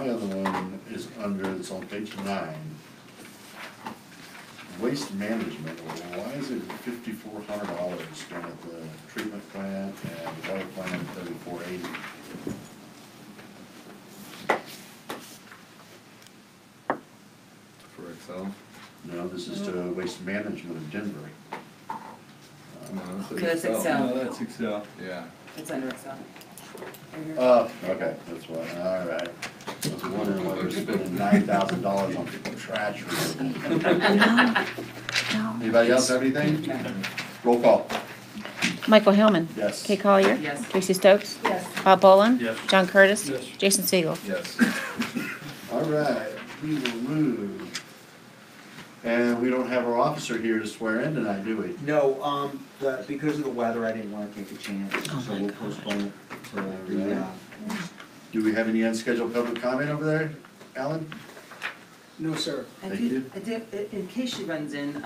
my other one is under, it's on page 9. Waste management, well, why is it $5,400 down at the treatment plant and the water plant $3,480? For Excel? No, this is to waste management of Denver. No, Okay, that's Excel. No, that's Excel, yeah. It's under Excel. Oh, okay, that's why, all right. I was wondering why we're spending $9,000 on trash removal. Anybody else have anything? Roll call. Michael Hillman. Yes. Kay Collier. Yes. Tracy Stokes. Yes. Bob Boland. Yes. John Curtis. Yes. Jason Siegel. Yes. All right, we will move. And we don't have our officer here to swear in tonight, do we? No, because of the weather, I didn't want to take a chance, Oh so my we'll God. postpone it to the, Do we have any unscheduled public comment over there, Alan? No, sir. Thank you. In case she runs in,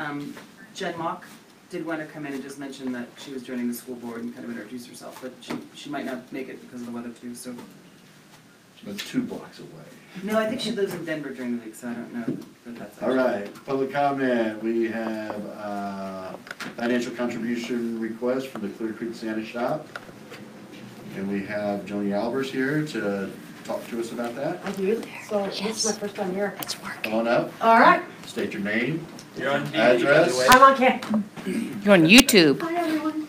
Jen Mock did want to come in and just mention that she was joining the school board and kind of introduce herself, but she might not make it because of the weather too, so. That's 2 blocks away. No, I think she lives in Denver during the week, so I don't know if that's. All right, public comment. We have financial contribution request from the Clear Creek Santa Shop. And we have Joni Albers here to talk to us about that. I do. So this is my first time here. It's working. Come on up, All right. state your name, You're on TV, address, I'm on cam. You're on YouTube. Hi, everyone.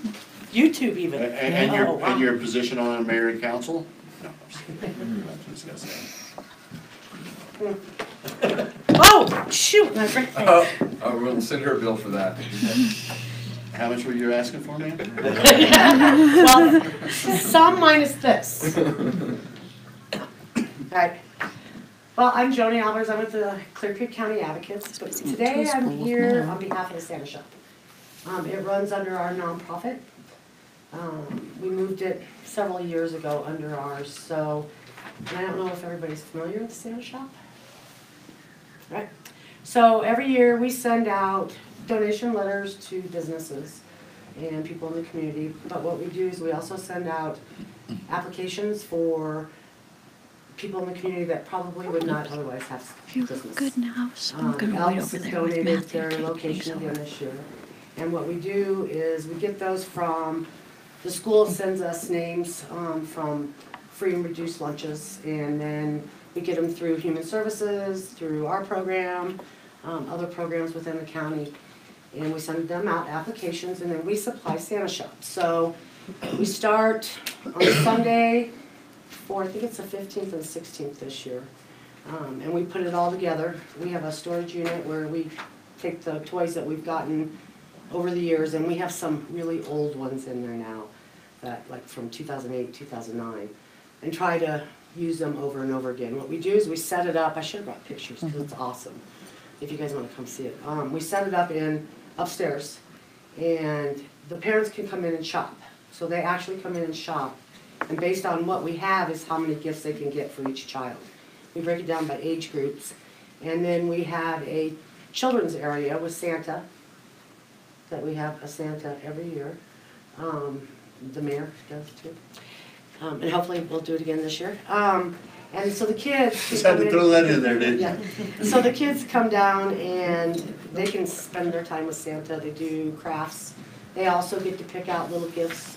YouTube even. and Oh, wow. your position on mayor and council. No, I'm just kidding. That's what I was gonna say. Oh, shoot, my birthday. Oh, we'll send her a bill for that. How much were you asking for, man? Well, some minus this. Alright. Well, I'm Joni Albers. I'm with the Clear Creek County Advocates. But today I'm here on behalf of the Santa Shop. It runs under our nonprofit. We moved it several years ago under ours, so, and I don't know if everybody's familiar with the Santa Shop. Right. So every year we send out donation letters to businesses and people in the community. But what we do is we also send out applications for people in the community that probably would not otherwise have You business. look good now, so I'm gonna wait Elks over has there with donated Matthew. their Take location things again over. this year. And what we do is we get those from, the school sends us names from free and reduced lunches, and then we get them through Human Services, through our program, other programs within the county, and we send them out applications, and then we supply Santa Shop. So we start on Sunday for, I think it's the 15th and 16th this year, and we put it all together. We have a storage unit where we take the toys that we've gotten over the years, and we have some really old ones in there now, that like from 2008, 2009, and try to use them over and over again. What we do is we set it up, I should have brought pictures because it's awesome, if you guys want to come see it. We set it up in upstairs, and the parents can come in and shop. So they actually come in and shop, and based on what we have is how many gifts they can get for each child. We break it down by age groups, and then we have a children's area with Santa, that we have a Santa every year. The mayor does too. And hopefully we'll do it again this year. And so the kids Just had to throw that in there, didn't you? Yeah. So the kids come down and they can spend their time with Santa. They do crafts. They also get to pick out little gifts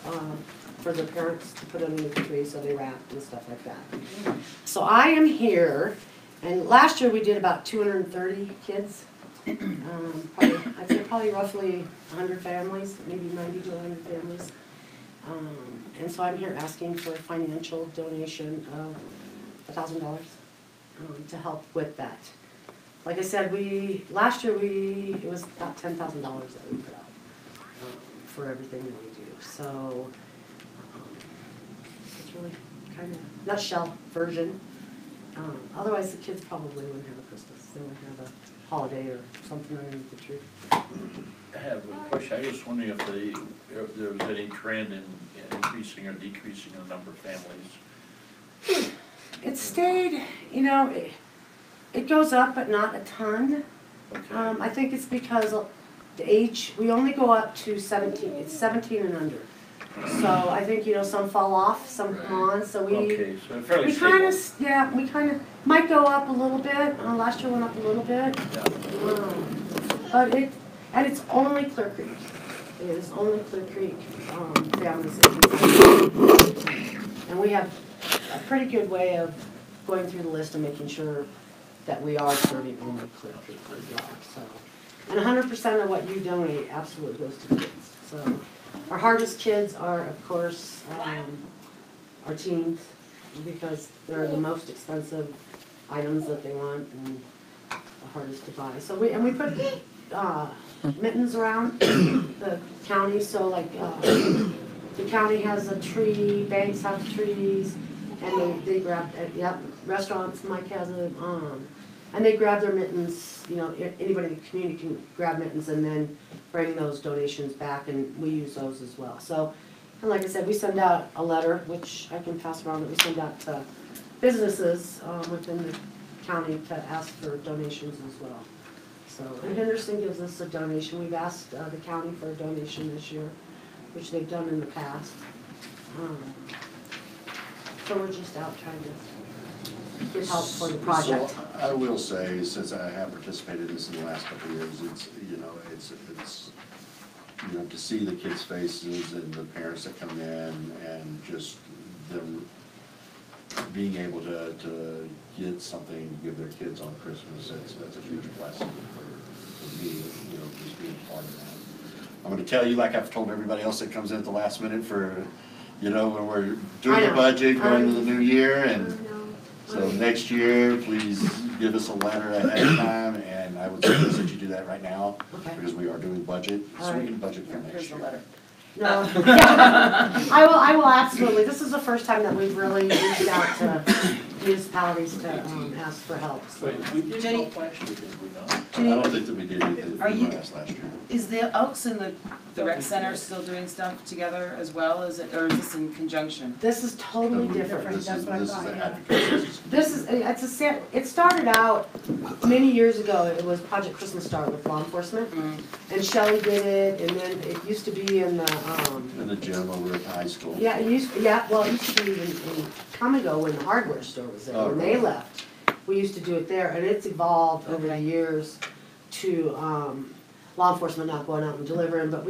for their parents to put underneath the tree, so they wrap and stuff like that. So I am here, and last year we did about 230 kids. Probably, I'd say probably roughly 100 families, maybe 90 to 100 families. And so I'm here asking for a financial donation of $1,000 to help with that. Like I said, last year it was about $10,000 that we put out for everything that we do. So it's really kind of nutshell version. Otherwise, the kids probably wouldn't have a Christmas. They would have a holiday or something underneath the tree. I have a question. I was just wondering if there was any trend in increasing or decreasing the number of families. It stayed, it goes up, but not a ton. Okay. I think it's because of the age, we only go up to 17, it's 17 and under. So I think, some fall off, some come on, so Okay, so fairly we stable. we might go up a little bit, last year went up a little bit. But it's only Clear Creek. It is only Clear Creek, families that can. And we have a pretty good way of going through the list and making sure that we are serving only Clear Creek as well, so. And 100% of what you donate absolutely goes to kids, so. Our hardest kids are, of course, our teens, because they're the most expensive items that they want and the hardest to buy. So we put mittens around the county, so like the county has a tree, banks have trees, and they grab, restaurants, Mike has it, and they grab their mittens, anybody in the community can grab mittens and then bring those donations back, and we use those as well. So, and like I said, we send out a letter, which I can pass around, that we send out to businesses within the county to ask for donations as well. So, and Henderson gives us a donation. We've asked the county for a donation this year, which they've done in the past. So we're just out trying to get help for the project. So I will say, since I have participated in this in the last couple of years, it's to see the kids' faces and the parents that come in and just them being able to get something to give their kids on Christmas, that's a huge blessing for me, just being part of that. I'm gonna tell you, like I've told everybody else that comes in at the last minute for, when we're doing the budget, going into the new year, and so next year, please give us a letter ahead of time, and I would suggest that you do that right now, because we are doing budget, so we can budget for next Here's the year. letter. No, yeah, I will absolutely. This is the first time that we've really reached out to municipalities to ask for help. So. Wait, we did Jenny- help last year, did we not? I don't think that we did anything Are you- last year. Is the Elks and the rec center still doing stuff together as well, or is this in conjunction? This is totally different. This is the advocacy. It started out many years ago. It was Project Christmas Star with law enforcement, and Shelley did it, and then it used to be in the In the gym over at the high school. yeah, it used to be in come ago when the hardware store was there. When they left, we used to do it there, and it's evolved over the years to law enforcement not going out and delivering, but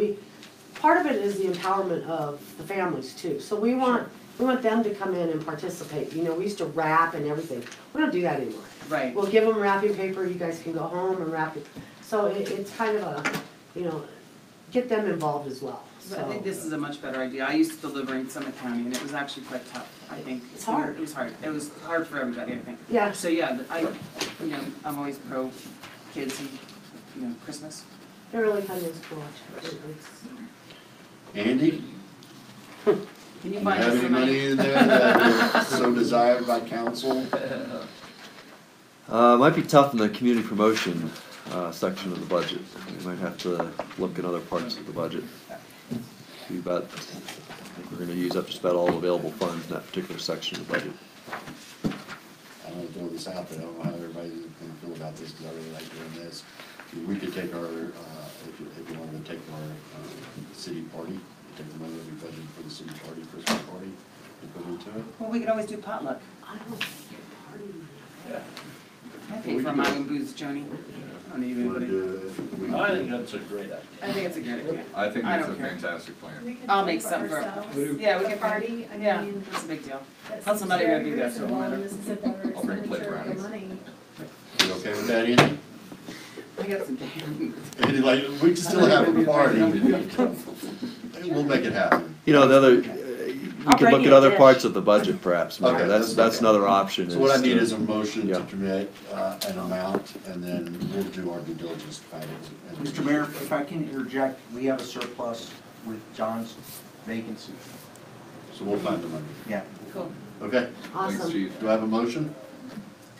part of it is the empowerment of the families too. So we want them to come in and participate. We used to wrap and everything. We don't do that anymore. Right. We'll give them wrapping paper. You guys can go home and wrap it. So it's kind of a, get them involved as well. But I think this is a much better idea. I used to deliver in Summit County, and it was actually quite tough, I think. It's hard. It was hard. It was hard for everybody, I think. Yeah. So, yeah, I'm always pro kids and, Christmas. It really kind of is cool. It's, Andy, Can do you you find have us any some money? money in there that is so desired by council? Might be tough in the community promotion section of the budget. We might have to look at other parts of the budget. I think we're going to use up just about all available funds in that particular section of the budget. I don't want to throw this out there, I don't know how everybody's gonna feel about this, because I really like doing this. We could take our, if you wanted to take our city party, take the money that we budgeted for the city party, Christmas party, and put it into it. Well, we could always do potluck. I don't party. Yeah. I pay for my own booze, Joni. I don't need anybody. I think that's a great idea. I think it's a good idea. I think I it's a don't care. fantastic plan. I'll make some for, yeah, we can party, I yeah, mean, it's a big deal. that's How's somebody gonna very do that, so it reasonable, won't and matter. this is a I'll bring plate expenditure of rounds. money. You okay with that, Andy? I got some damn. Andy, like, we can still have a party, we'll make it happen. The other, we I'll can bring look you at a other dish. parts of the budget perhaps, Mike. Okay, That's okay. another option. So what I is need to- is a motion to Yeah. commit an amount, and then we'll do our due diligence to find it. Mr. Mayor, if I can interject, we have a surplus with John's vacancy. So we'll find the money. Yeah. Cool. Okay, Thanks, Awesome. Chief. do I have a motion?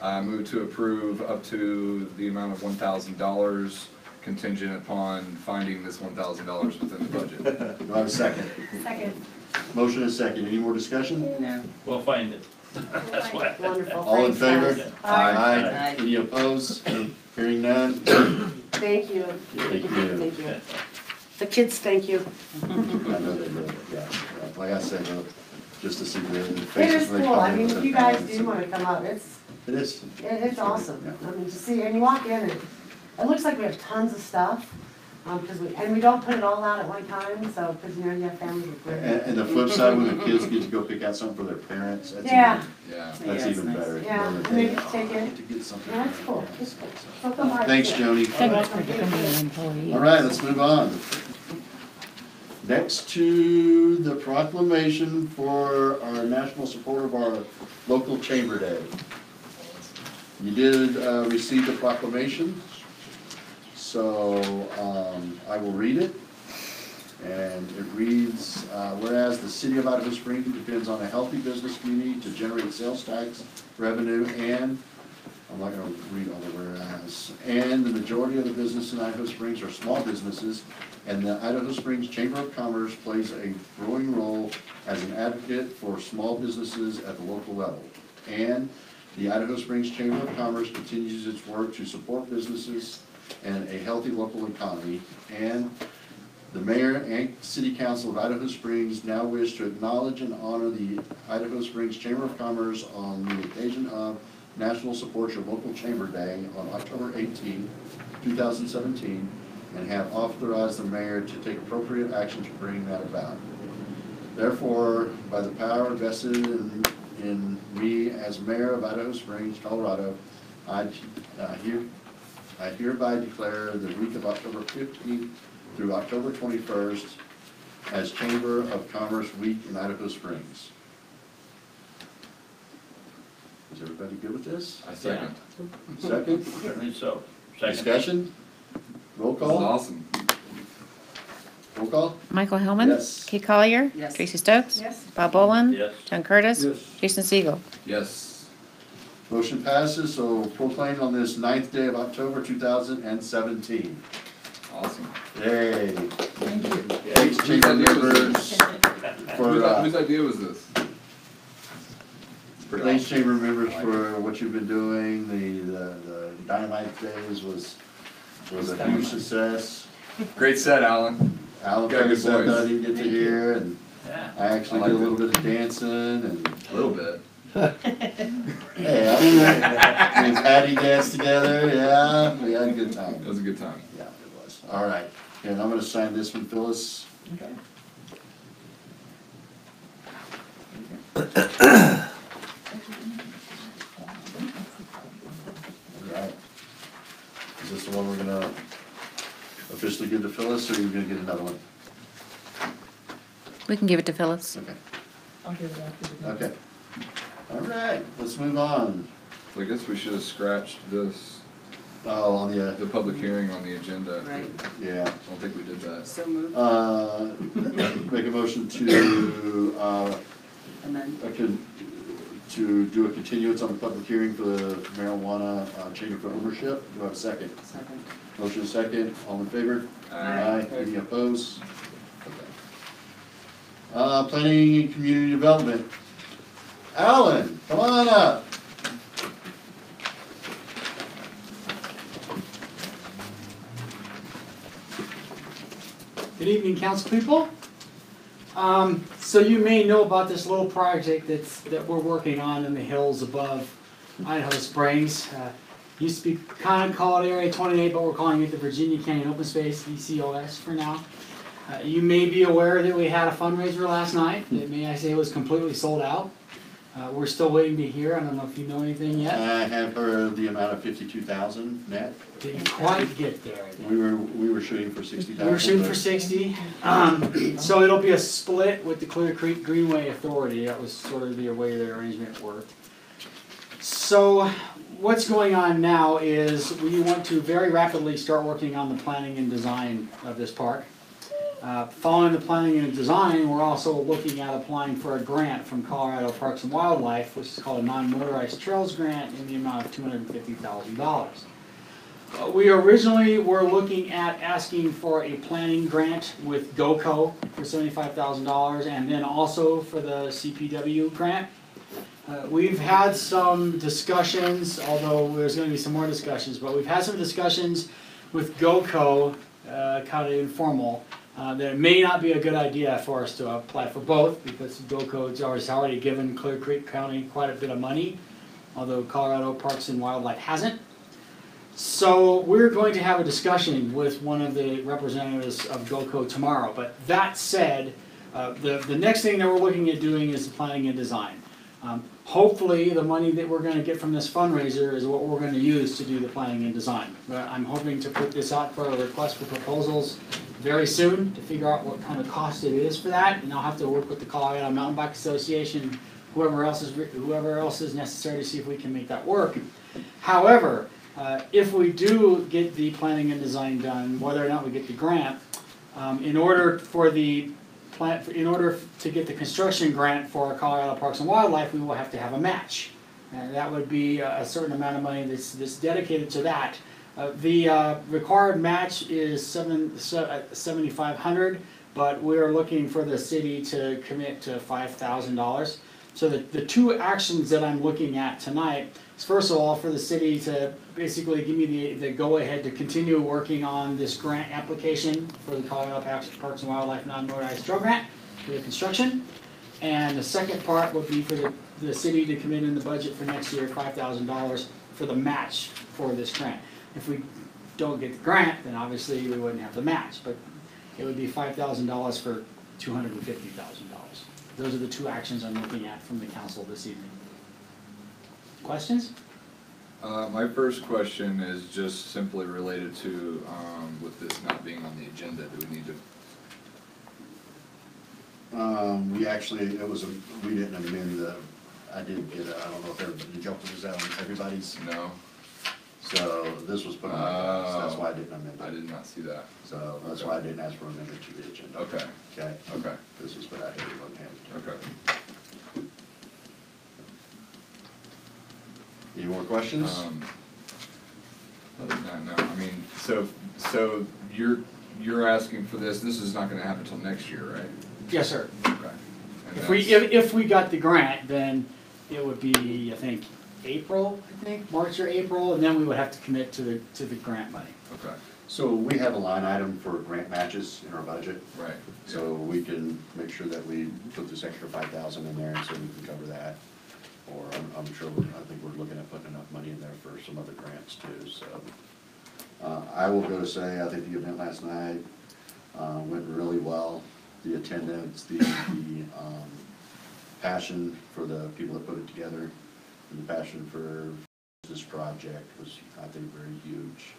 I move to approve up to the amount of $1,000 contingent upon finding this $1,000 within the budget. Do I have a second? Second. Motion is second. Any more discussion? No. We'll find it. That's why. Wonderful. All in Thanks, favor? guys. Aye. Any opposed? Hearing none? Thank you. Thank you. Thank you. The kids, thank you. I know they will, yeah. like I said, just to see the It faces is when they cool, come I in mean, with if their you guys parents. do wanna come up, it's It's awesome. Yeah. I mean, to see, and you walk in and it looks like we have tons of stuff, because we don't put it all out at one time, so, because you know, you have families with And the flip side, when the kids get to go pick out something for their parents, that's Yeah. Yeah. that's Yeah, it's even nice. better. Yeah, Knowing that and maybe they, take "Oh, I it. get to get something. Yeah, that's for cool. them." That's cool. So come by and Thanks, see it. Joni. Thanks for becoming an employee. All right, let's move on. Next to the proclamation for our national support of our local chamber day. You did receive the proclamation, so I will read it. And it reads, whereas the city of Idaho Springs depends on a healthy business community to generate sales tax revenue and, I'm not gonna read all the whereas, and the majority of the businesses in Idaho Springs are small businesses, and the Idaho Springs Chamber of Commerce plays a growing role as an advocate for small businesses at the local level. And the Idaho Springs Chamber of Commerce continues its work to support businesses and a healthy local economy. And the mayor and city council of Idaho Springs now wish to acknowledge and honor the Idaho Springs Chamber of Commerce on the occasion of National Support Your Local Chamber Day on October 18, 2017, and have authorized the mayor to take appropriate action to bring that about. Therefore, by the power vested in me as mayor of Idaho Springs, Colorado, I hereby declare the week of October 15th through October 21st as Chamber of Commerce Week in Idaho Springs. Is everybody good with this? I second. Second? Certainly so. Second. Discussion? Roll This is call? awesome. Roll call? Michael Hillman. Yes. Kate Collier. Yes. Tracy Stokes. Yes. Bob Boland. Yes. John Curtis. Jason Siegel. Yes. Motion passes, so proclaimed on this 9th day of October 2017. Awesome. Yay. Thank you. Thanks, chamber Whose idea was members, for, Whose idea was this? thanks, chamber members, for what you've been doing. The dynamite days was a huge success. Great set, Alan. Alan Got a good said that I voice. didn't get to hear, and Yeah. I actually I did a liked little bit of dancing, and A little bit. hey, me and Patty danced together, yeah, we had a good time. It was a good time. Yeah, it was. All right, and I'm gonna sign this one, Phyllis. Okay. All right. Is this the one we're gonna officially give to Phyllis, or are you gonna get another one? We can give it to Phyllis. Okay, I'll give it after the. okay. All right, let's move on. So I guess we should have scratched this, Oh, on the the, public hearing on the agenda. Right, yeah. I don't think we did that. so moved, Make a motion to, amend. to do a continuance on the public hearing for the marijuana change for ownership. Do I have a second? Second. Motion is second, all in favor? Aye. Any opposed? Okay. Planning and community development. Alan, come on up. Good evening, council people. So you may know about this little project that we're working on in the hills above Idaho Springs. Used to be kind of called Area 28, but we're calling it the Virginia Canyon Open Space, VCOS for now. You may be aware that we had a fundraiser last night that, may I say, was completely sold out. We're still waiting to hear. I don't know if you know anything yet. I have heard the amount of 52,000 net. Didn't quite get there. We were shooting for 60,000. We were shooting for 60. So it'll be a split with the Clear Creek Greenway Authority. That was sort of the way the arrangement worked. So what's going on now is we want to very rapidly start working on the planning and design of this park. Following the planning and design, we're also looking at applying for a grant from Colorado Parks and Wildlife, which is called a non-motorized trails grant in the amount of $250,000. We originally were looking at asking for a planning grant with GOCO for $75,000 and then also for the CPW grant. We've had some discussions, although there's going to be some more discussions, but we've had some discussions with GOCO, kind of informal, that it may not be a good idea for us to apply for both, because GoCo's already given Clear Creek County quite a bit of money, although Colorado Parks and Wildlife hasn't. So we're going to have a discussion with one of the representatives of GoCo tomorrow. But that said, the next thing that we're looking at doing is planning and design. Hopefully the money that we're going to get from this fundraiser is what we're going to use to do the planning and design. But I'm hoping to put this out for a request for proposals very soon to figure out what kind of cost it is for that. And I'll have to work with the Colorado Mountain Bike Association, whoever else is necessary to see if we can make that work. However, if we do get the planning and design done, whether or not we get the grant, in order to get the construction grant for Colorado Parks and Wildlife, we will have to have a match. And that would be a certain amount of money that's dedicated to that. The required match is $7,500, but we're looking for the city to commit to $5,000. So the two actions that I'm looking at tonight is, first of all, for the city to basically give me the go-ahead to continue working on this grant application for the Colorado Parks and Wildlife non-motorized trail grant for the construction. And the second part would be for the city to commit in the budget for next year $5,000 for the match for this grant. If we don't get the grant, then obviously we wouldn't have the match, but it would be $5,000 for $250,000. Those are the two actions I'm looking at from the council this evening. Questions? My first question is just simply related to, with this not being on the agenda, do we need to? We actually, we didn't amend I did get I don't know if did y'all put this out on everybody's? No. So this was put on my desk, so that's why I didn't amend it. I did not see that. So that's why I didn't ask for an amendment to the agenda. Okay. Okay? Okay. This was put out here, it wasn't handed. Okay. Any more questions? Other than that, no. I mean, so you're asking for this is not gonna happen until next year, right? Yes, sir. Okay. And If we got the grant, then it would be, I think, March or April, and then we would have to commit to the grant money. Okay, So we have a line item for grant matches in our budget. right. So we can make sure that we put this extra 5,000 in there so we can cover that. Or I'm sure, I think we're looking at putting enough money in there for some other grants too, so. I will go to say, I think the event last night went really well. The attendance, the passion for the people that put it together, and the passion for this project was, I think, very huge.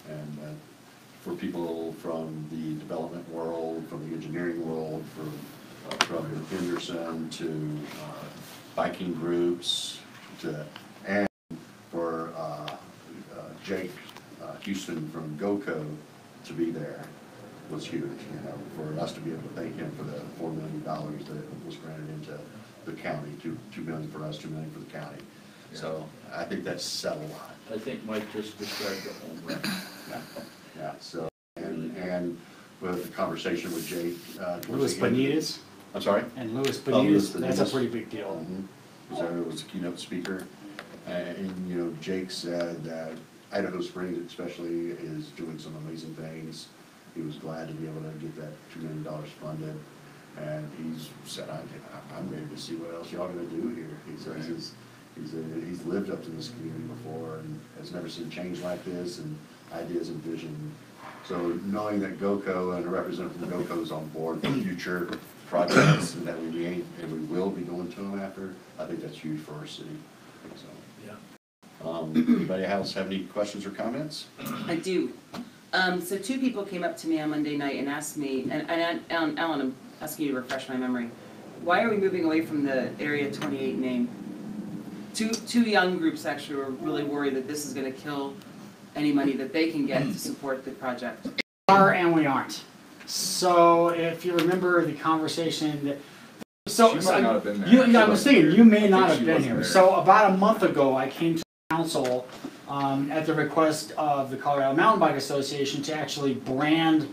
And for people from the development world, from the engineering world, from Henderson to biking groups, and for Jake Houston from GoCo to be there was huge. For us to be able to thank him for the $4 million that was granted into the county, $2 million for us, $2 million for the county. Yeah. So I think that said a lot. I think Mike just described the home run. Yeah. So and with the conversation with Jake. Louis Benitez. I'm sorry? And Louis Louis Benitez, that's a Benitez. pretty big deal. So it was a keynote speaker, and Jake said that Idaho Springs especially is doing some amazing things. He was glad to be able to get that $2 million funded, and he's said, I'm ready to see what else y'all gonna do here. He says he's lived up to this community before and has never seen change like this, and ideas and vision. So knowing that GoCo and a representative from GoCo is on board for future projects and that we will be going to them after, I think that's huge for our city. So, Yeah. Anybody else have any questions or comments? I do. So two people came up to me on Monday night and asked me, and Alan, I'm asking you to refresh my memory. Why are we moving away from the Area 28 name? Two young groups actually were really worried that this is gonna kill any money that they can get to support the project. We are and we aren't. So if you remember the conversation that, She might not have been there. I was thinking, you may not I think have she been wasn't here. there. So about a month ago, I came to council at the request of the Colorado Mountain Bike Association to actually brand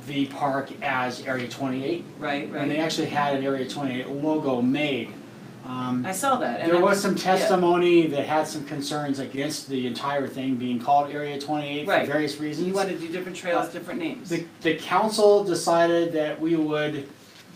the park as Area 28. Right, And they actually had an Area 28 logo made. I saw that. And There I was some yeah. testimony that had some concerns against the entire thing being called Area 28 for Right. various reasons. You want to do different trails, different names. The council decided that we would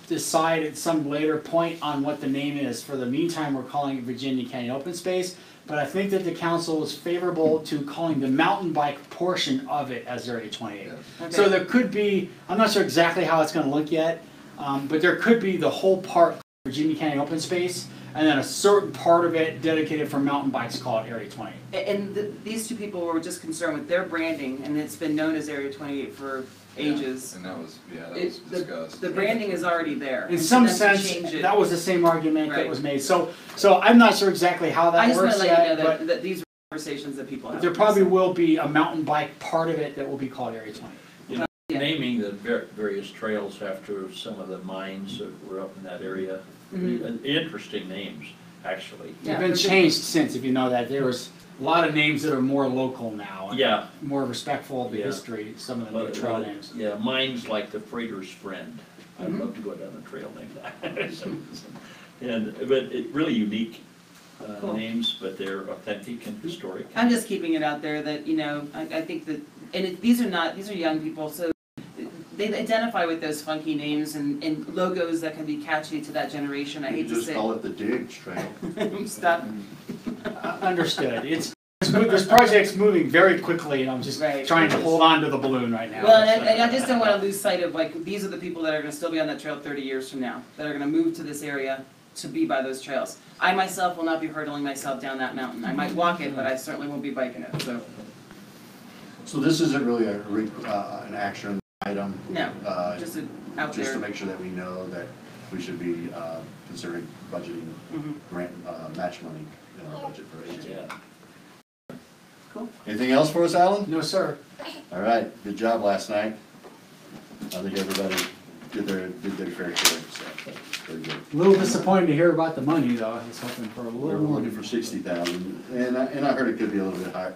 decide at some later point on what the name is. For the meantime, we're calling it Virginia Canyon Open Space, but I think that the council was favorable to calling the mountain bike portion of it as Area 28. Okay. So there could be, I'm not sure exactly how it's gonna look yet, but there could be the whole part Virginia Canyon Open Space, and then a certain part of it dedicated for mountain bikes called Area 28. And these two people were just concerned with their branding, and it's been known as Area 28 for ages. And that was It- discussed. The branding is already there. In and some for them to sense, change it- that was the same argument that Right. was made. So I'm not sure exactly how I that just want works to let you yet, know but that these are conversations that people have. there probably will be a mountain bike part of it that will be called Area 28. Yeah. Naming the various trails after some of the mines that were up in that area. Mhm. Interesting names, actually. Yeah, They've been for- changed since, if you know that. There was a lot of names that are more local now. and Yeah. More respectful of the Yeah. history, some of the new trail names. Yeah, mines like the Freighter's Friend. I'd Mhm. love to go down a trail named that. And, but it really unique Cool. names, but they're authentic and historic. I'm just keeping it out there that, you know, I think that, and these are young people, so they identify with those funky names and logos that can be catchy to that generation. I You hate to just say. call it the Diggs Trail. Stop. Understood. This project's moving very quickly, and I'm just Right. trying to hold on to the balloon right now. Well, and I just don't want to lose sight of, like, these are the people that are going to still be on that trail 30 years from now, that are going to move to this area to be by those trails. I myself will not be hurtling myself down that mountain. I might walk it, but I certainly won't be biking it, so, So this isn't really an action item, no, uh, just out just to there. make sure that we know that we should be considering budgeting Mhm. grant, match money in our budget for AT. Yeah. Cool. Anything else for us, Alan? No, sir. All right, good job last night. I think everybody did their fair share, so very good. A little disappointed to hear about the money, though. I was hoping for a We're little more. looking for 60,000, and I heard it could be a little bit higher.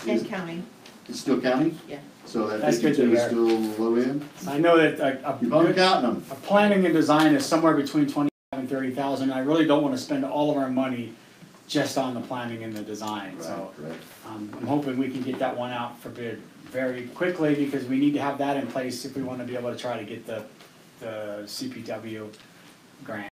And counting. It's still counting? Yeah. So that That's good to 52 is hear. still low end? I know that Keep on counting them. a planning and design is somewhere between 25 and 30,000. I really don't want to spend all of our money just on the planning and the design, so. Right. I'm hoping we can get that one out for bid very quickly, because we need to have that in place if we want to be able to try to get the CPW grant.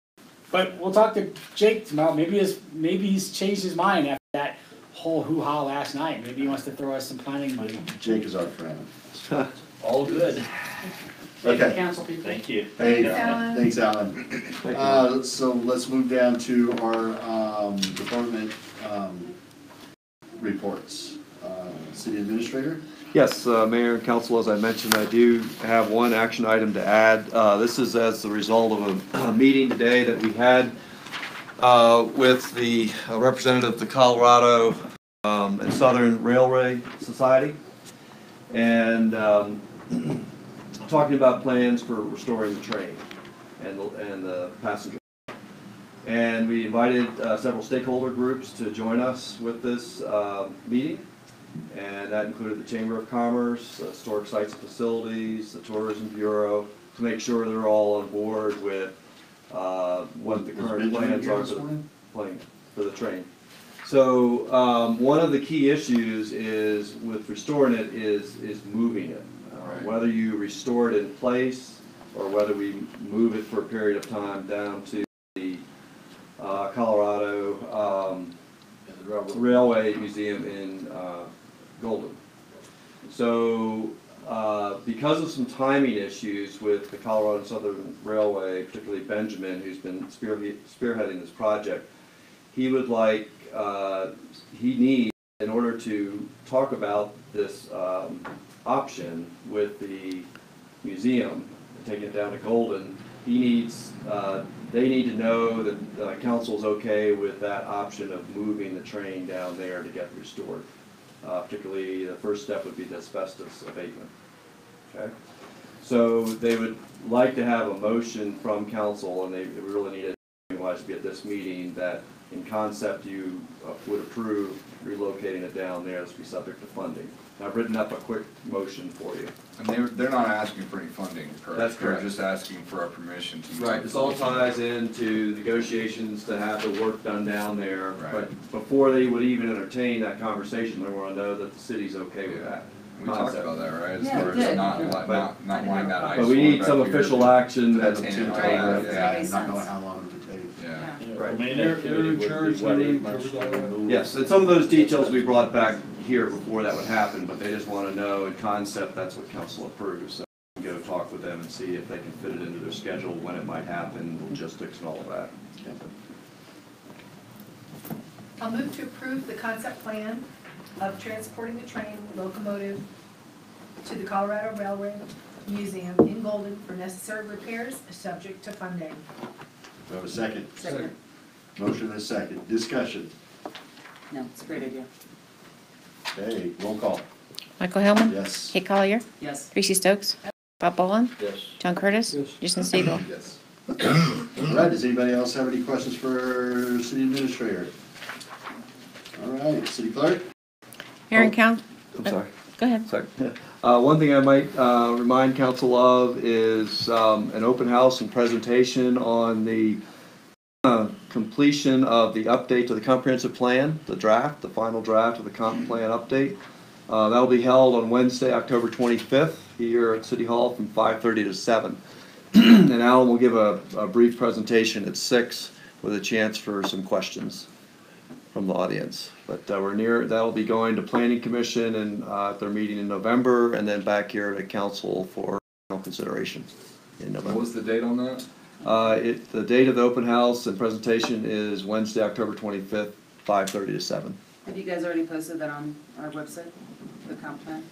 But we'll talk to Jake tomorrow, maybe he's changed his mind after that whole hoo-ha last night. Maybe he wants to throw us some planning money. Jake is our friend. All good. Okay. Council people. Thank you. Hey, Thanks, Alan. thanks, Alan. So let's move down to our department reports. City Administrator? Yes, Mayor and Council, as I mentioned, I do have one action item to add. This is as the result of a meeting today that we had with the representative of the Colorado and Southern Railway Society. And talking about plans for restoring the train and the passenger. And we invited several stakeholder groups to join us with this meeting. And that included the Chamber of Commerce, Historic Sites and Facilities, the Tourism Bureau, to make sure they're all on board with what the current plans are for the train. So one of the key issues is with restoring it is moving it. Whether you restore it in place or whether we move it for a period of time down to the Colorado Railway Museum in Golden. So because of some timing issues with the Colorado and Southern Railway, particularly Benjamin, who's been spearheading this project, he would like, he needs, in order to talk about this option with the museum, taking it down to Golden, he needs, they need to know that council's okay with that option of moving the train down there to get restored. Particularly, the first step would be the asbestos abatement. Okay, so they would like to have a motion from council, and they really need it wise to be at this meeting, that in concept, you would approve relocating it down there. This would be subject to funding. I've written up a quick motion for you. And they're not asking for any funding, correct? That's correct. They're just asking for our permission to. Right, this all ties into negotiations to have the work done down there. Right. But before they would even entertain that conversation, they want to know that the city's okay with that. We talked about that, right? As Yeah, far we as did. not wanting that ice. But we need some back here. official action. That's that- in. Right. Yeah, Makes not knowing sense. how long it would take. Yeah. You know, Right. the main They're activity would be insurance, what, 8 everything months to covers all that. remove? Yes, and some of those details we brought back here before that would happen, but they just want to know in concept, that's what council approves. So we can go talk with them and see if they can fit it into their schedule, when it might happen, logistics and all of that. I'll move to approve the concept plan of transporting the train locomotive to the Colorado Railroad Museum in Golden for necessary repairs, subject to funding. Do I have a second? Second. Motion and a second. Discussion. No, it's a great idea. Okay, roll call. Michael Hellman. Yes. Kate Collier. Yes. Tracy Stokes. Bob Boland. Yes. John Curtis. Yes. Jason Siegel. Yes. All right, does anybody else have any questions for city administrator? All right, city clerk? Mayor and Council. I'm sorry. Go ahead. Sorry. One thing I might remind council of is an open house and presentation on the completion of the update to the comprehensive plan, the draft, the final draft of the comp plan update. That'll be held on Wednesday, October 25th, here at City Hall from 5:30 to 7. And Alan will give a brief presentation at 6 with a chance for some questions from the audience. But that'll be going to Planning Commission and at their meeting in November, and then back here to council for final consideration in What November. was the date on that? The date of the open house and presentation is Wednesday, October 25th, 5:30 to 7. Have you guys already posted that on our website, the comp plan?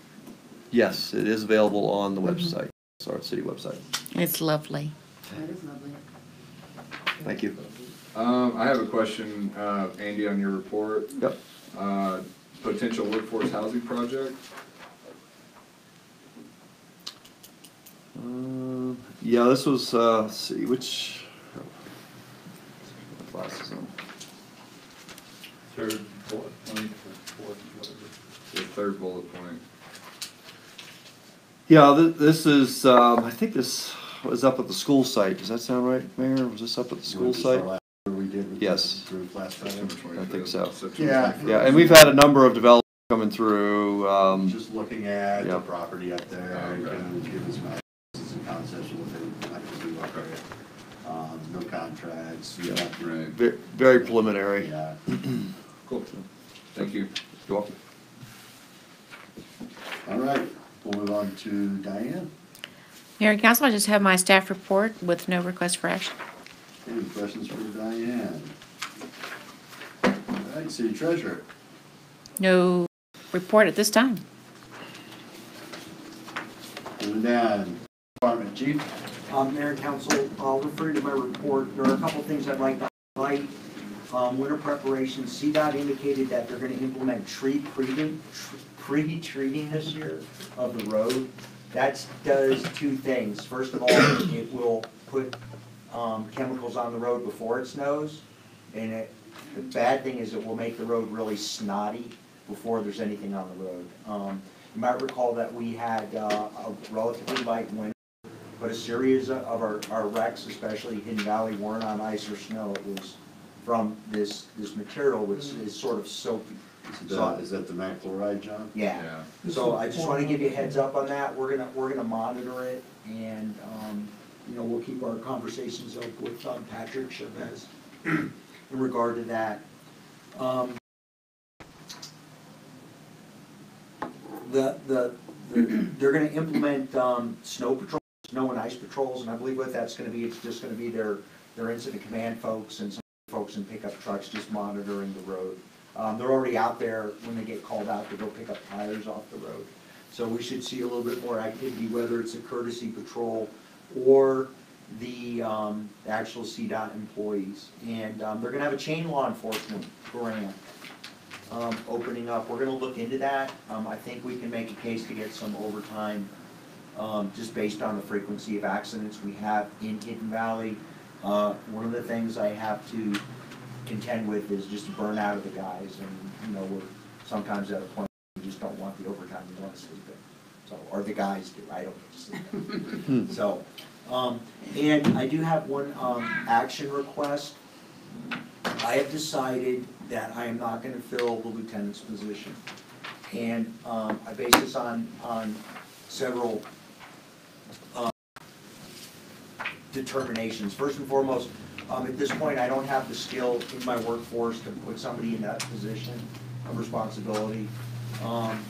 Yes, it is available on the website, our city website. It's lovely. That is lovely. Thank you. I have a question, Andy, on your report. Yep. Potential workforce housing project. Yeah, this was, let's see, which, my glasses on. Third, fourth, fourth, whatever. The third bullet point. Yeah, this is, I think this was up at the school site. Does that sound right, Mayor? Was this up at the school site? We did with Yes. the group last Friday. September 25th. I think so. September Yeah. 25th. Yeah, and we've had a number of developers coming through. Just looking at the Yep. property up there, and Okay. kind of give us some ideas and concepts of what they like to do up there. No contracts, Yeah. nothing. Right. Very preliminary. Yeah. Cool. Thank you. You're welcome. All right, we'll move on to Diane. Mayor and Council, I just have my staff report with no request for action. Any questions for Diane? All right, city treasurer. No report at this time. Moving down, department chief. Mayor and council, I'll refer you to my report. There are a couple things I'd like to highlight. Winter preparation, CDOT indicated that they're gonna implement pre-treating this year of the road. That does two things. First of all, it will put chemicals on the road before it snows. And the bad thing is it will make the road really snotty before there's anything on the road. You might recall that we had a relatively light winter, but a series of our wrecks, especially Hidden Valley, weren't on ice or snow. It was from this material, which is sort of soapy. Is that the mac chloride, John? Yeah. So I just want to give you a heads up on that. We're gonna monitor it, and we'll keep our conversations up with Patrick Chavez in regard to that. They're gonna implement snow and ice patrols, and I believe what that's gonna be, it's just gonna be their incident command folks and some folks in pickup trucks just monitoring the road. They're already out there when they get called out to go pick up tires off the road. So we should see a little bit more activity, whether it's a courtesy patrol or the actual CDOT employees. And they're gonna have a chain law enforcement grant opening up. We're gonna look into that. I think we can make a case to get some overtime just based on the frequency of accidents we have in Hidden Valley. One of the things I have to contend with is just the burnout of the guys, and, you know, we're sometimes at a point where we just don't want the overtime, we want to sleep in. So, or the guys do, I don't get to sleep in. So, and I do have one, action request. I have decided that I am not gonna fill the lieutenant's position. And, I base this on several, determinations. First and foremost, at this point, I don't have the skill in my workforce to put somebody in that position of responsibility.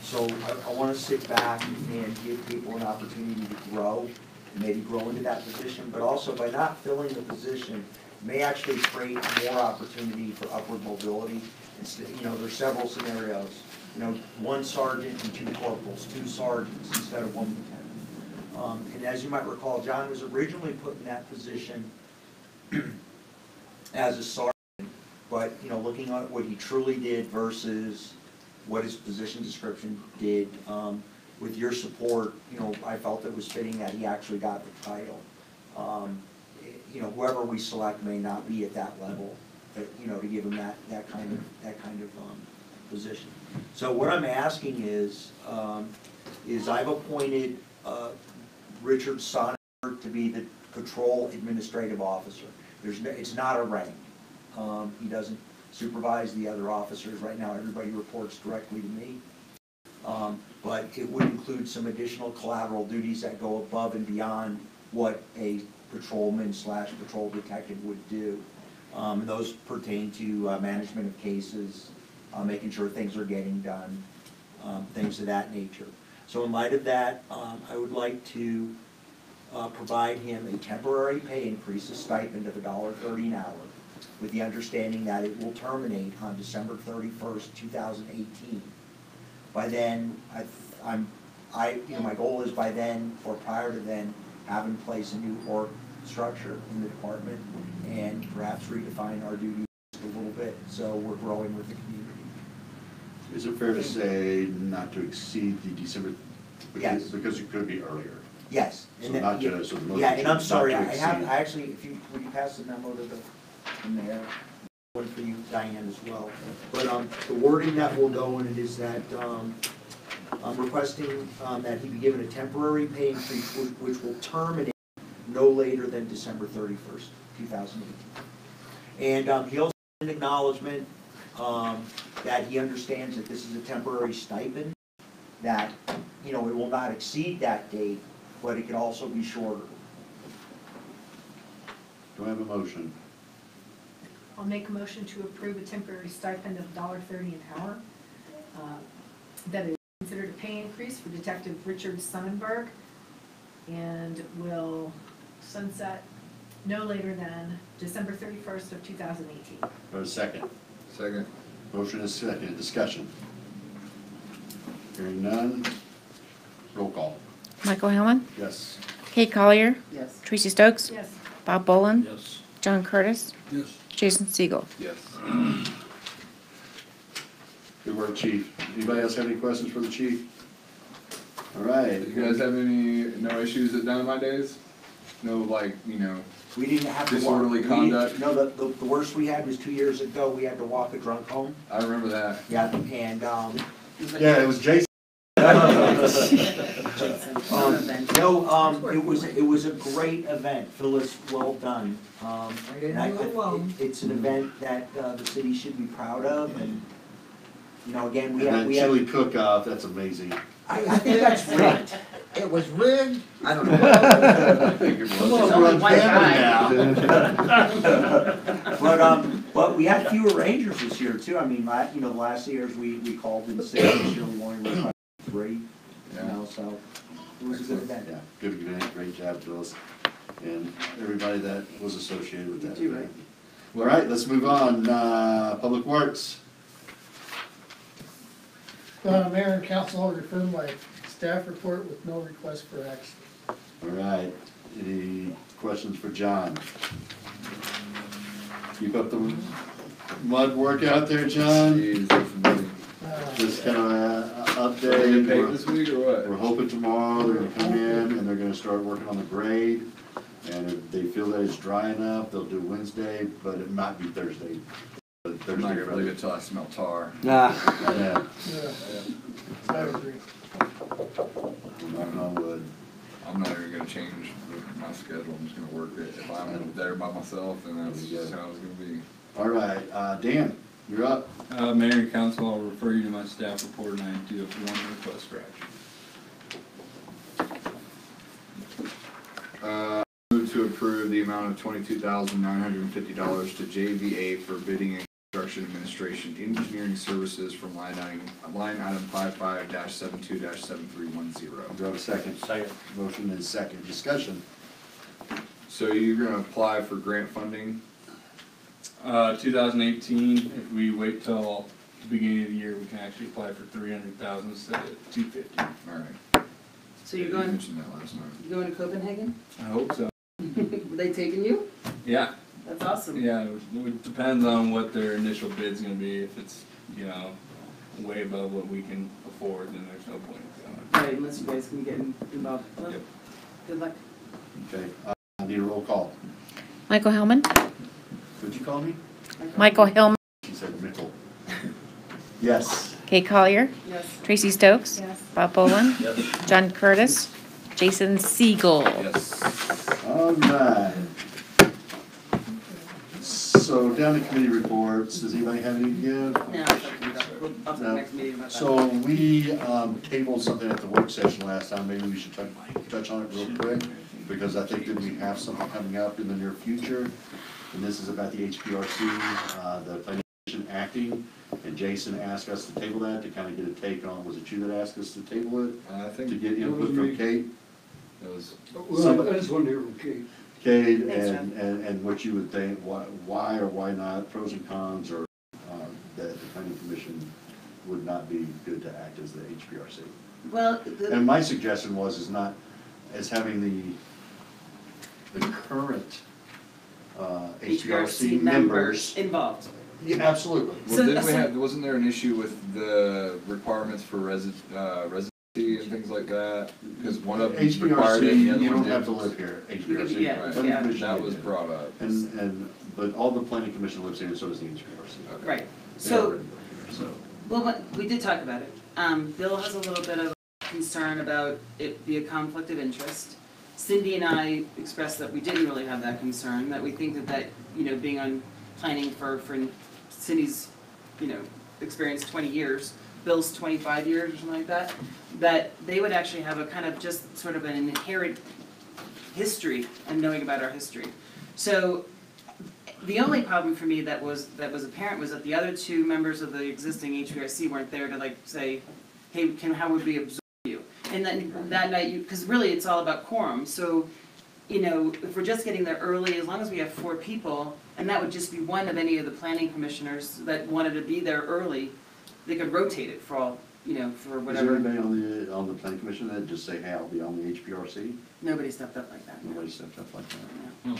So I wanna sit back and give people an opportunity to grow, and maybe grow into that position, but also by not filling the position, may actually create more opportunity for upward mobility. Instead, you know, there's several scenarios. You know, 1 sergeant and 2 corporals, 2 sergeants instead of 1 lieutenant. And as you might recall, John was originally put in that position as a sergeant, but, you know, looking at what he truly did versus what his position description did, with your support, you know, I felt it was fitting that he actually got the title. You know, whoever we select may not be at that level, but, you know, to give him that kind of position. So what I'm asking is I've appointed Richard Sonnenberg to be the patrol administrative officer. It's not a rank. He doesn't supervise the other officers. Right now, everybody reports directly to me. But it would include some additional collateral duties that go above and beyond what a patrolman / patrol detective would do. Those pertain to management of cases, making sure things are getting done, things of that nature. So in light of that, I would like to provide him a temporary pay increase, a stipend of $1.30 an hour, with the understanding that it will terminate on December 31st, 2018. By then, you know, my goal is by then, or prior to then, have in place a new org structure in the department and perhaps redefine our duties a little bit, so we're growing with the community. Is it fair to say not to exceed the December? Yes. Because it could be earlier. Yes. So And then- not to, so the motion Yeah, and I'm should sorry, not I to have, exceed. I actually, would you pass the memo to the mayor? One for you, Diane, as well. But, the wording that will go in it is that, I'm requesting, that he be given a temporary pay increase which will terminate no later than December 31st, 2018. And, he also has an acknowledgement, that he understands that this is a temporary stipend, that, you know, it will not exceed that date, but it could also be shorter. Do I have a motion? I'll make a motion to approve a temporary stipend of $1.30 an hour. That is considered a pay increase for Detective Richard Sonnenberg and will sunset no later than December 31st of 2018. Or a second? Second. Motion is second, discussion. Hearing none, roll call. Michael Hellman, Yes. Kate Collier, Yes. Tracy Stokes, Yes. Bob Boland, Yes. John Curtis, Yes. Jason Siegel. Yes. Good work, chief. Anybody else have any questions for the chief? All right. You guys have no issues at Dynamite Days? No, like, you know, We didn't have to walk. Disorderly conduct? No, the worst we had was 2 years ago, we had to walk a drunk home. I remember that. Yeah, and, Yeah, it was Jason. it was a great event. Phyllis, well done. It's an event that, the city should be proud of, and, you know, again, And that we have. chili cook-off, that's amazing. I think that's rigged. It was rigged? I don't Come know. on, There's we're only on one camera now. But we had fewer rangers this year too. I mean, the last years we called in 6, this year we only were 3, you know, so it was a good event. Yeah, good event, great job, Phyllis, and everybody that was associated with that event. All right, let's move on. Public Works. Mayor and council, I'll refer my staff report with no request for action. All right, any questions for John? Keep up the mud work out there, John. Jeez, that's amazing. Just kind of an Are they getting paid update. this week or what? We're hoping tomorrow they're gonna come in and they're gonna start working on the grade. And if they feel that it's dry enough, they'll do Wednesday, but it might be Thursday. I'm not gonna believe it till I smell tar. Nah. Yeah, I agree. knock on wood. I'm not even gonna change my schedule, I'm just gonna work it. If I'm there by myself, then that's just how it's gonna be. All right, Dan, you're up. Mayor and council, I'll refer you to my staff report, and I do have one request for action. Move to approve the amount of $22,950 to JVA for bidding and construction administration engineering services from line item 55-72-7310. Do I have a second? Second. Motion is second. Discussion. So you're gonna apply for grant funding? 2018, if we wait till the beginning of the year, we can actually apply for 300,000 instead of 250. Alright. So you're You going, mentioned that last time. you going to Copenhagen? I hope so. Were they taking you? Yeah, That's awesome. yeah, it depends on what their initial bid's gonna be. If it's, you know, way above what we can afford, then there's no point in going. Right, unless you guys can get involved. Well, Yep. good luck. Okay, I need a roll call. Michael Hillman, What'd you call me? Michael Hillman, She said Mickle. Yes. Kay Collier, Yes. Tracy Stokes, Yes. Bob Boland, Yes. John Curtis, Jason Siegel. Yes. All right. So down to committee reports. Does anybody have any to give? No, I'll talk to the No. next meeting about that. So we tabled something at the work session last time, maybe we should touch on it real quick, because I think that we have something coming up in the near future. And this is about the HPRC, the Planning Commission acting, and Jason asked us to table that to kind of get a take on, was it you that asked us to table it? I think To get input from Kate? it was, Well, I just wanted to hear from Kate. Kate, Thanks, and what you would think, why or why not, pros and cons, or that the Planning Commission would not be good to act as the HPRC. Well, And my suggestion is not, as having the current HPRC members involved. Yeah, absolutely. well, So- didn't we so- have, wasn't there an issue with the requirements for residency and things like that? Because one of them required it, and HPRC, the other you one don't have to didn't. live here, HPRC. Yeah, Planning yeah. Commission That you was do. brought up. But all the Planning Commission lives here, and so does the HPRC. Okay. Right, They so, already live here, so. well, we did talk about it. Bill has a little bit of concern about it be a conflict of interest. Cindy and I expressed that we didn't really have that concern, that we think that, you know, being on planning for Cindy's, you know, experience 20 years, Bill's 25 years or something like that, that they would actually have a kind of just sort of an inherent history and knowing about our history. So the only problem for me that was apparent was that the other two members of the existing HPRC weren't there to like say, hey, how would we absorb you? And then that night, because really it's all about quorum, so, you know, if we're just getting there early, as long as we have 4 people, and that would just be one of any of the planning commissioners that wanted to be there early, they could rotate it for all, you know, for Is there whatever. anybody on the Planning Commission that just say, hey, I'll be on the HPRC? Nobody stepped up like that. no. Nobody stepped up like that. No.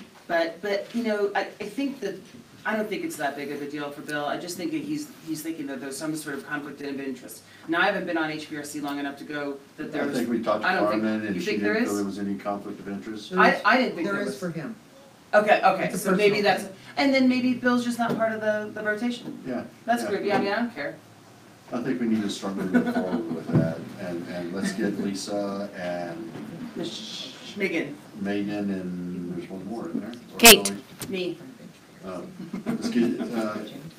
But, you know, I think that, I don't think it's that big of a deal for Bill, I just think that he's thinking that there's some sort of conflict of interest. Now, I haven't been on HPRC long enough to go that I there's, think we talked to I don't think- Carmen, and you she think didn't there feel is? there was any conflict of interest. I didn't think there There was. is for him. Okay, It's a so maybe personal that's, and then maybe Bill's just not part of the rotation. Yeah. That's yeah. good, yeah, I mean, I don't care. I think we need to start moving forward with that, and let's get Lisa and Megan, Megan, and there's one more in there. Or Kate. Chloe. me, Let's get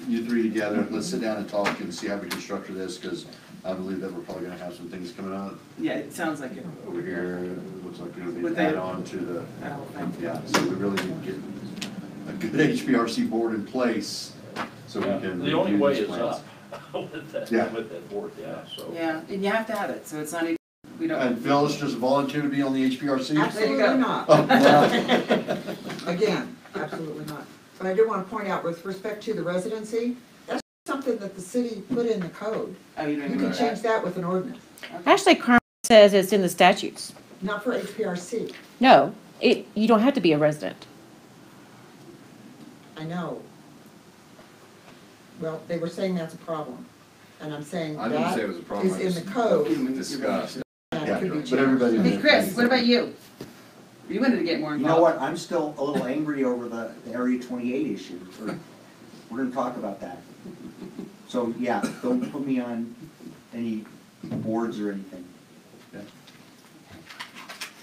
you 3 together, let's sit down and talk and see how we can structure this, because I believe that we're probably gonna have some things coming up yeah, it sounds like it. over here. It looks like it'll be With an the- add-on to the, That whole thing. yeah, so we really need to get a good HPRC board in place, so we Yeah, can. the only review way these is plans. up with that, Yeah. with that board, yeah, so. Yeah, and you have to have it, so it's not even, we don't. And Phyllis just volunteered to be on the HPRC? Absolutely go. not. Oh, well, Again, absolutely not. But I do want to point out, with respect to the residency, that's something that the city put in the code. Oh, you don't You even can know change that? that with an ordinance, Actually, Carmen says it's in the statutes. not for HPRC. No, you don't have to be a resident. I know. Well, they were saying that's a problem, and I'm saying I didn't say it that was a problem, is I in the just code, discussed. and Yeah, it could be but changed. everybody. in Hey, the- Chris, what about you? You wanted to get more You involved. know what, I'm still a little angry over the Area 28 issue. we're gonna talk about that. So, yeah, don't put me on any boards or anything.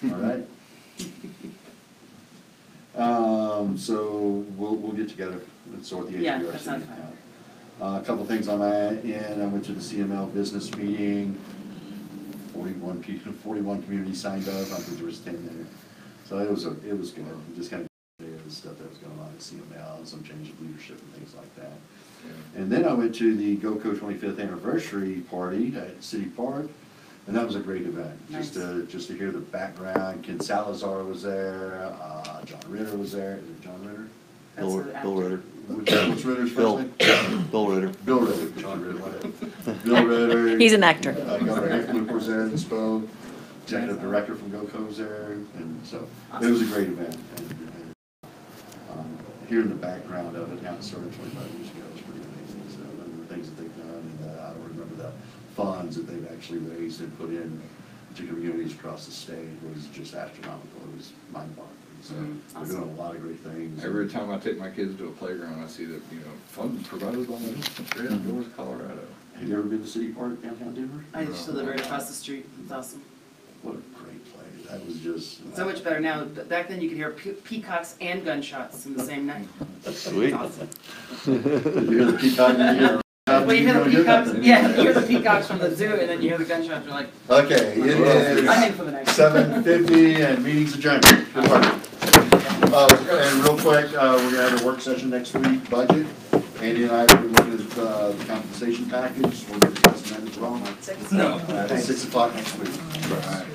All right. So we'll get together and sort the HVAC. Yeah, that sounds fine. A couple things on my end, I went to the CML business meeting, 41 people, 41 communities signed up, I think there was 10 there. So it was good, just kind of the stuff that was going on at CML, and some change of leadership and things like that. And then I went to the GoCo 25th anniversary party at City Park, and that was a great event. Nice. Just to hear the background, Ken Salazar was there, John Ritter was there, is it John Ritter? That's the actor. Bill Ritter. What's Ritter's first name? Bill Ritter. Bill Ritter, John Ritter, whatever. Bill Ritter. He's an actor. Governor Hickman was there and spoke, executive director from GoCo was there, and so, it was a great event. And, hearing the background of it, how it started 25 years ago was pretty amazing, so, and the things that they've done, and I don't remember the funds that they've actually raised and put in to communities across the state was just astronomical, it was mind-boggling. So they're doing a lot of great things. Every time I take my kids to a playground, I see that, funds provided by North Colorado. Have you ever been to City Park downtown Denver? I used to live right across the street, it's awesome. What a great place, that was just. So much better now, back then you could hear peacocks and gunshots in the same night. Sweet. Awesome. Did you hear the peacock? Well, you hear the peacocks, yeah, you hear the peacocks from the zoo, and then you hear the gunshots, you're like, Okay, it I'm is in for the night. 7:50 and meeting's adjourned. Good work. And real quick, we're gonna have a work session next week, budget. Andy and I will be looking at the compensation package, we're discussing that as well. No. At 6 o'clock next week. Right.